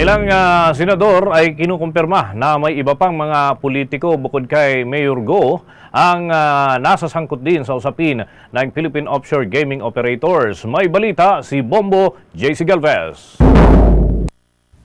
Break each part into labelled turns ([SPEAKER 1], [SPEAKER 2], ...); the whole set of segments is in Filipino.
[SPEAKER 1] Ilang senador ay kinukumpirma na may iba pang mga politiko bukod kay Mayor Go ang nasasangkot din sa usapin ng Philippine Offshore Gaming Operators. May balita si Bombo JC Galvez.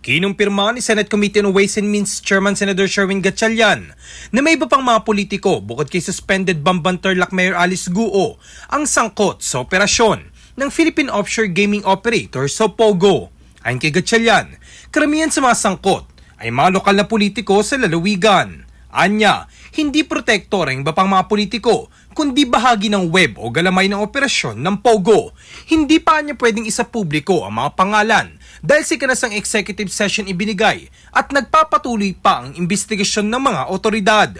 [SPEAKER 2] Kinumpirma ni Senate Committee on Ways and Means Chairman Senator Sherwin Gatchalian na may iba pang mga politiko bukod kay suspended Bamban Tarlac Mayor Alice Guo ang sangkot sa operasyon ng Philippine Offshore Gaming Operators o POGO. Ayon kay Gatchalian, karamihan sa mga sangkot ay mga lokal na politiko sa lalawigan. Anya, hindi protektor ang iba pang mga politiko, kundi bahagi ng web o galamay ng operasyon ng POGO. Hindi pa niya pwedeng isa publiko ang mga pangalan dahil sikanasang executive session ibinigay at nagpapatuloy pa ang investigasyon ng mga otoridad.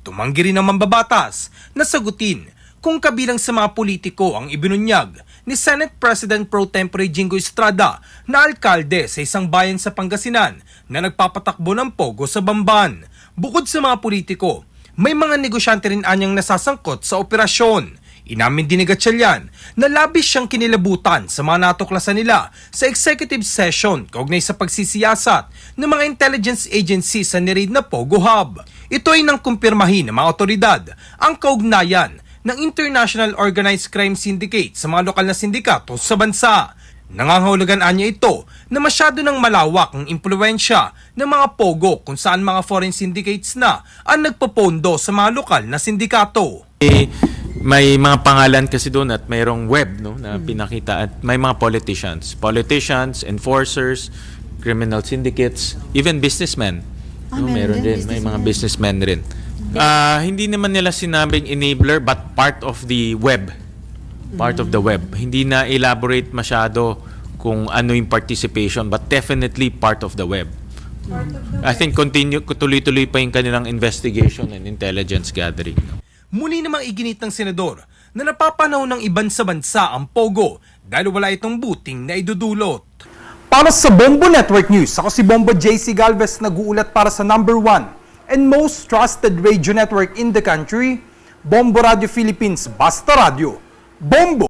[SPEAKER 2] Tumanggi rin ang mambabatas na sagutin kung kabilang sa mga politiko ang ibinunyag ni Senate President Pro Tempore Jingo Estrada na alkalde sa isang bayan sa Pangasinan na nagpapatakbo ng POGO sa Bamban. Bukod sa mga politiko, may mga negosyante rin anyang nasasangkot sa operasyon. Inamin din ni Gatchalian na labis siyang kinilabutan sa mga natuklasan nila sa executive session kaugnay sa pagsisiyasat ng mga intelligence agencies sa nireid na POGO Hub. Ito ay nang kumpirmahin ng mga otoridad ang kaugnayan ng International Organized Crime Syndicate sa mga lokal na sindikato sa bansa. Nangangahulugan anya ito na masyado ng malawak ang impluwensya ng mga POGO kung saan mga foreign syndicates na ang nagpopondo sa mga lokal na sindikato.
[SPEAKER 3] May mga pangalan kasi doon at mayroong web na pinakita at may mga politicians, enforcers, criminal syndicates, even businessmen. Meron din, may mga businessmen rin. Hindi naman nila sinabing enabler but part of the web. Part of the web. Hindi na elaborate masyado kung ano yung participation but definitely part of the web. I think tuloy-tuloy pa yung kanilang investigation and intelligence gathering.
[SPEAKER 2] Muli namang iginit ng senador na napapanahon ng iban sa bansa ang POGO dahil wala itong buting na idudulot.
[SPEAKER 4] Para sa Bombo Network News, ako si Bombo JC Galvez, nag-uulat para sa #1 and most trusted radio network in the country, Bombo Radio Philippines, Basta Radio. Bombo!